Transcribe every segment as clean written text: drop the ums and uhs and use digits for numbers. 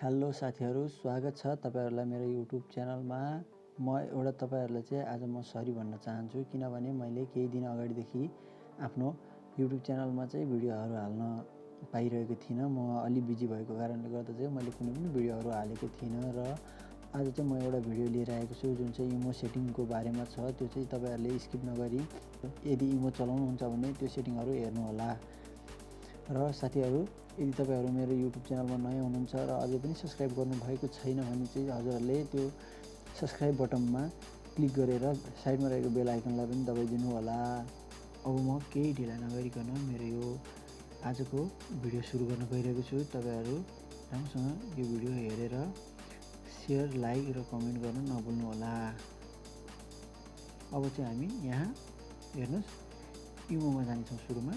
Hello साथीहरु, स्वागत छ तपाईहरुलाई मेरो YouTube च्यानलमा। म एउटा तपाईहरुलाई चाहिँ आज म सरी भन्न चाहन्छु किनभने मैले केही दिन अगाडिदेखि आफ्नो YouTube च्यानलमा चाहिँ भिडियोहरु हाल्न पाइरहेको थिइन। म अलि बिजी भएको कारणले गर्दा चाहिँ मैले कुनै पनि भिडियोहरु हालेको थिइन र आज चाहिँ म एउटा भिडियो लिएर आएको छु जुन चाहिँ इमो सेटिङको बारेमा छ। त्यो चाहिँ तपाईहरुले स्किप नगरी यदि इमो चलाउनुहुन्छ भने त्यो सेटिङहरु हेर्नु होला। र साथीहरु, यदि तपाईहरु मेरो YouTube च्यानलमा नयाँ हुनुहुन्छ र अझै पनि सब्स्क्राइब गर्नु भएको छैन भने चाहिँ हजुरहरुले त्यो सब्स्क्राइब बटनमा क्लिक गरेर साइडमा रहेको बेल आइकनलाई पनि दबाइदिनु होला। अब म केही ढिला नगरिकन मेरो यो आजको भिडियो सुरु गर्न गइरहेको छु। तपाईहरु राम्रोसँग यो भिडियो हेरेर शेयर, लाइक र कमेन्ट गर्न नभुल्नु होला। अब चाहिँ हामी यहाँ हेर्नुस् इमोमा जान्छौँ। सुरुमा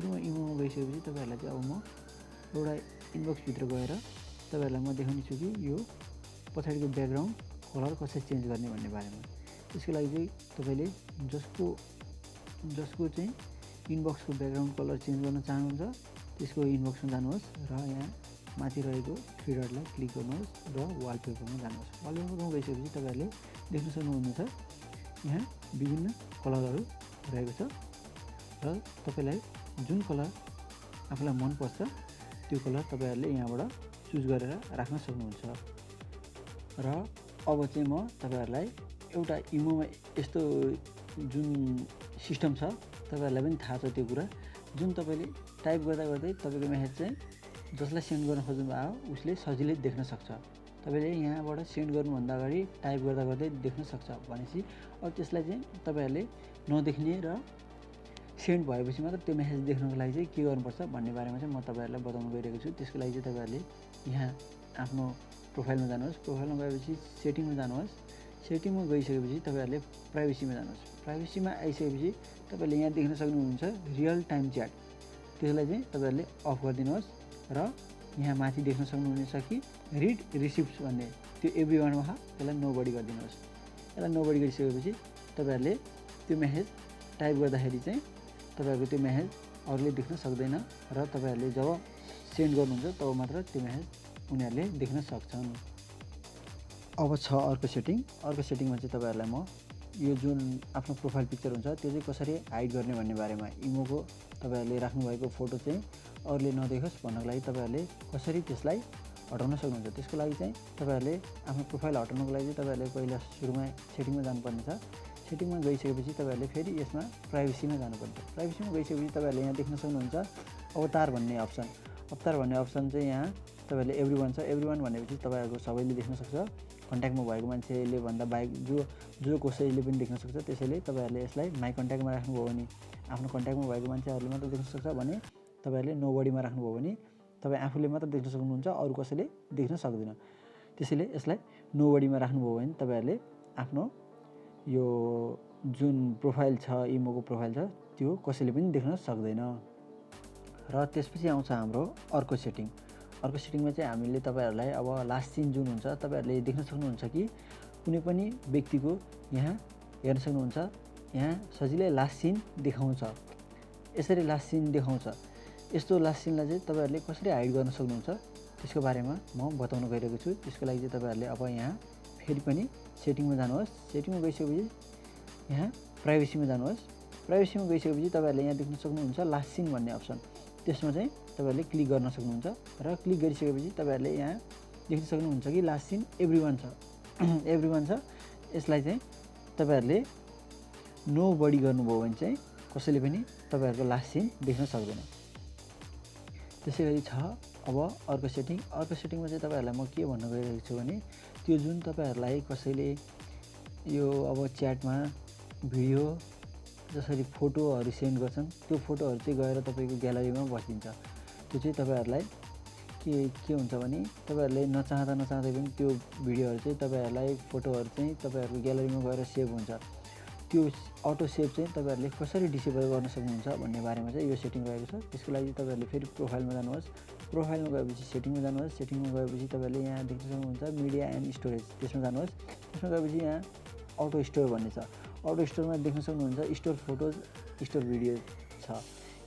इमोमा गइसकेपछि तपाईहरुलाई चाहिँ अब म एउटा इनबक्स भित्र गएर तपाईहरुलाई म देखाउने छु कि यो पछाडिको ब्याकग्राउन्ड कलर कसरी चेन्ज गर्ने भन्ने बारेमा। त्यसको लागि चाहिँ तपाईले जसको चाहिँ इनबक्सको ब्याकग्राउन्ड कलर चेन्ज गर्न चाहनुहुन्छ त्यसको इनबक्समा जानुहोस् र यहाँ माथि रहेको थ्री डटलाई क्लिक गर्नुहोस् र वालपेपरमा जानुहोस्। वालपेपरमा गइसकेपछि तपाईहरुले देख्न सक्नुहुनेछ यहाँ विभिन्न कलरहरु रहेको छ र तपाईलाई जुन कलर आफुलाई मन पर्छ त्यो कलर तपाईहरुले यहाँबाट चुज गरेर राख्न सक्नुहुन्छ। र अब चाहिँ म तपाईहरुलाई एउटा इमोमा यस्तो जुन सिस्टम छ तपाईहरुलाई पनि थाहा छ त्यो कुरा, जुन तपाईले टाइप गर्दा गर्दै तपाईको मेसेज चाहिँ जसलाई सेन्ड गर्न खोज्नु भयो उसले सजिलै देख्न सक्छ। तपाईले यहाँबाट सेन्ड गर्नुभन्दा अगाडि टाइप गर्दा गर्दै देख्न सक्छ भनेपछि अब त्यसलाई चाहिँ तपाईहरुले नदेख्ने र सेन्ड भएपछि मात्र त्यो मेसेज देख्नको लागि चाहिँ के गर्नुपर्छ भन्ने बारेमा चाहिँ म तपाईहरुलाई बताउन गइरहेको छु। त्यसको लागि चाहिँ तपाईहरुले यहाँ आफ्नो प्रोफाइलमा जानुहोस्। प्रोफाइलमा गएपछि सेटिङमा जानुहोस्। सेटिङमा गइसकेपछि तपाईहरुले प्राइभेसीमा जानुहोस्। प्राइभेसीमा आइसकेपछि तपाईले यहाँ देख्न सक्नुहुन्छ रियल टाइम च्याट। त्यसलाई चाहिँ तपाईहरुले अफ गरिदिनुहोस् र यहाँ माथि देख्न सक्नुहुनेछ कि रिड रिसिप्ट्स भन्ने त्यो एभ्रीवानमा छ, त्यसलाई नोबडी गरिदिनुहोस्। यसलाई नोबडी गरिसकेपछि तपाईहरुले त्यो मेसेज टाइप गर्दाखेरि चाहिँ तपाईहरुको त्यो मेसेज अरूले देख्न सक्दैन र तपाईहरुले जब सेन्ड गर्नुहुन्छ तब मात्र त्यो मेसेज उनीहरुले देख्न सक्छन्। अब छ अर्को सेटिङ। अर्को सेटिङमा चाहिँ तपाईहरुलाई म यो जुन आफ्नो प्रोफाइल पिक्चर हुन्छ त्यो चाहिँ कसरी हाइड गर्ने भन्ने बारेमा, इमोको तपाईहरुले राख्नु भएको फोटो चाहिँ अरूले नदेखोस् भन्नको लागि तपाईहरुले कसरी त्यसलाई हटाउन सक्नुहुन्छ। त्यसको लागि चाहिँ तपाईहरुले आफ्नो प्रोफाइल हटाउनको लागि चाहिँ तपाईहरुले पहिला सुरुमा सेटिङमा जानुपर्ने छ। सेटिङमा गइसकेपछि तपाईहरुले फेरि यसमा प्राइभेसीमा जानुपर्छ। प्राइभेसीमा गइसकेपछि तपाईहरुले यहाँ देख्न सक्नुहुन्छ अवतार भन्ने अप्सन। अवतार भन्ने अप्सन चाहिँ यहाँ तपाईहरुले एभ्रीवान छ। एभ्रीवान भनेपछि तपाईहरुको सबैले देख्न सक्छ। कन्ट्याक्टमा भएको मान्छेले भन्दा बाहेक जो कसैले पनि देख्न सक्छ। त्यसैले तपाईहरुले यसलाई माई कन्ट्याक्टमा राख्नुभयो भने आफ्नो कन्ट्याक्टमा भएको मान्छेहरुले मात्र देख्न सक्छ भने तपाईहरुले नोबडीमा राख्नुभयो भने तपाई आफूले मात्र देख्न सक्नुहुन्छ, अरु कसैले देख्न सक्दैन। त्यसैले यसलाई नोबडीमा राख्नुभयो भने तपाईहरुले आफ्नो यो जुन प्रोफाइल छ, इमोको प्रोफाइल छ त्यो कसैले पनि देख्न सक्दैन। र त्यसपछि आउँछ हाम्रो अर्को सेटिङ। अर्को सेटिङमा चाहिँ हामीले तपाईहरुलाई अब लास्ट सिन जुन हुन्छ तपाईहरुले देख्न सक्नुहुन्छ कि कुनै पनि व्यक्तिको यहाँ हेर्न सक्नुहुन्छ यहाँ सजिलै लास्ट सिन देखाउँछ। यसरी लास्ट सिन देखाउँछ। यस्तो लास्ट सिनलाई चाहिँ तपाईहरुले कसरी हाइड गर्न सक्नुहुन्छ त्यसको बारेमा म बताउन गइरहेको छु। त्यसको लागि चाहिँ तपाईहरुले अब यहाँ फेरि पनि सेटिङमा जानुहोस्। सेटिङमा गइसकेपछि यहाँ प्राइभेसीमा जानुहोस्। प्राइभेसीमा गइसकेपछि तपाईहरुले यहाँ देख्न सक्नुहुन्छ लास्ट सिन भन्ने अप्सन। त्यसमा चाहिँ तपाईहरुले क्लिक गर्न सक्नुहुन्छ र क्लिक गरिसकेपछि तपाईहरुले यहाँ देख्न सक्नुहुन्छ कि लास्ट सिन एभ्रीवान छ। एभ्रीवान छ। यसलाई चाहिँ तपाईहरुले नोबडी गर्नुभयो भने चाहिँ कसैले पनि तपाईहरुको लास्ट सिन देख्न सक्दैन। त्यसैगरी छ अब अर्को सेटिङ। अर्को सेटिङमा चाहिँ तपाईहरुलाई म के भन्न गइरहेको छु भने त्यो जुन तपाईहरुलाई कसैले यो अब च्याटमा भिडियो जसरी फोटोहरु सेन्ड गर्छन् त्यो फोटोहरु चाहिँ गएर तपाईको ग्यालरीमा बसिन्छ। त्यो चाहिँ तपाईहरुलाई के हुन्छ भने तपाईहरुले नचाहँदा पनि त्यो भिडियोहरु चाहिँ तपाईहरुलाई फोटोहरु चाहिँ तपाईहरुको ग्यालरीमा गएर सेभ हुन्छ। त्यो अटो सेभ चाहिँ तपाईहरुले कसरी डिसेबल गर्न सक्नुहुन्छ भन्ने बारेमा चाहिँ यो सेटिङ रहेको छ। त्यसको लागि तपाईहरुले फेरि प्रोफाइलमा जानुहोस्। प्रोफाइलमा गएपछि सेटिङमा जानुहोस्। सेटिङमा गएपछि तपाईहरुले यहाँ देख्न सक्नुहुन्छ मिडिया एन्ड स्टोरेज, त्यसमा जानुहोस्। त्यसमा गएपछि यहाँ अटो स्टोर भन्ने छ। अटो स्टोरमा देख्न सक्नुहुन्छ स्टोर फोटोज, स्टोर भिडियो छ।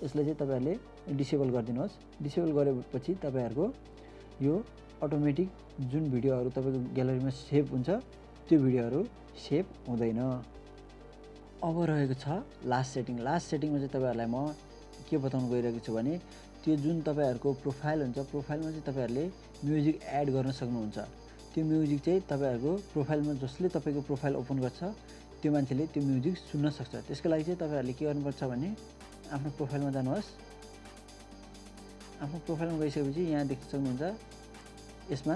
यसलाई चाहिँ तपाईहरुले डिसेबल गरिदिनुहोस्। डिसेबल गरेपछि तपाईहरुको यो अटोमेटिक जुन भिडियोहरू तपाईँको ग्यालरीमा सेभ हुन्छ त्यो भिडियोहरू सेभ हुँदैन। अब रहेको छ लास्ट सेटिङ। लास्ट सेटिङमा चाहिँ तपाईँहरूलाई म के बताउन गइरहेको छु भने त्यो जुन तपाईँहरूको प्रोफाइल हुन्छ, प्रोफाइलमा चाहिँ तपाईँहरूले म्युजिक एड गर्न सक्नुहुन्छ। त्यो म्युजिक चाहिँ तपाईँहरूको प्रोफाइलमा जसले तपाईँको प्रोफाइल ओपन गर्छ त्यो मान्छेले त्यो म्युजिक सुन्न सक्छ। त्यसको लागि चाहिँ तपाईँहरूले के गर्नुपर्छ भने आफ्नो प्रोफाइलमा जानुहोस्। आफ्नो प्रोफाइलमा गइसकेपछि यहाँ देख्न सक्नुहुन्छ, यसमा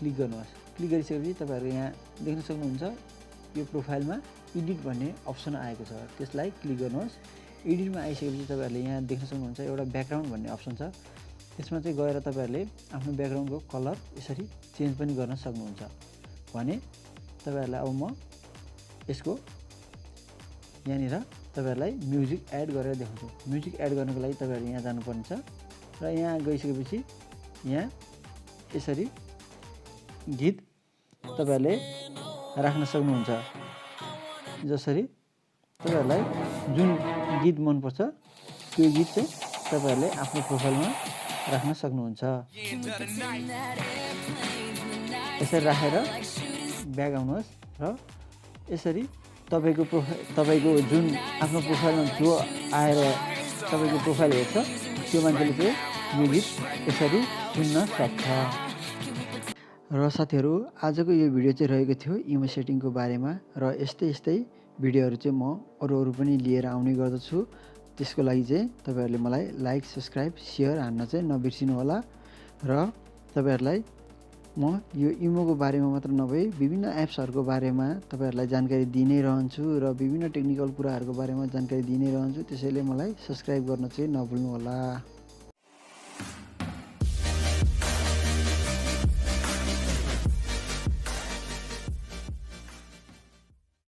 क्लिक गर्नुहोस्। क्लिक गरिसकेपछि तपाईँहरू यहाँ देख्न सक्नुहुन्छ यो प्रोफाइलमा एडिट भन्ने अप्सन आएको छ, त्यसलाई क्लिक गर्नुहोस्। एडिटमा आइसकेपछि तपाईँहरूले यहाँ देख्न सक्नुहुन्छ एउटा ब्याकग्राउन्ड भन्ने अप्सन छ। त्यसमा चाहिँ गएर तपाईँहरूले आफ्नो ब्याकग्राउन्डको कलर यसरी चेन्ज पनि गर्न सक्नुहुन्छ। भने तपाईँहरूलाई अब म यसको यहाँनिर तपाईँहरूलाई म्युजिक एड गरेर देखाउँछु। म्युजिक एड गर्नको लागि तपाईँहरूले यहाँ जानुपर्ने छ र यहाँ गइसकेपछि यहाँ यसरी गीत तपाईँहरूले राख्न सक्नुहुन्छ। जसरी तपाईँहरूलाई जुन गीत मनपर्छ त्यो गीत चाहिँ तपाईँहरूले आफ्नो प्रोफाइलमा राख्न सक्नुहुन्छ। यसरी राखेर ब्याक आउनुहोस् र यसरी तपाईँको जुन आफ्नो प्रोफाइलमा जो आएर तपाईँको प्रोफाइल हेर्छ त्यो मान्छेले चाहिँ यो गीत यसरी सुन्न सक्छ। र साथीहरू आजको यो भिडियो चाहिँ रहेको थियो इमो सेटिङको बारेमा र यस्तै भिडियोहरू चाहिँ म अरू पनि लिएर आउने गर्दछु। त्यसको लागि चाहिँ तपाईँहरूले मलाई लाइक, सब्सक्राइब, सेयर हान्न चाहिँ नबिर्सिनु होला। र तपाईँहरूलाई म यो इमोको बारेमा मात्र नभई विभिन्न एप्सहरूको बारेमा तपाईँहरूलाई जानकारी दिइ नै रहन्छु र विभिन्न टेक्निकल कुराहरूको बारेमा जानकारी दिइ नै रहन्छु। त्यसैले मलाई सब्सक्राइब गर्न चाहिँ नभुल्नु होला।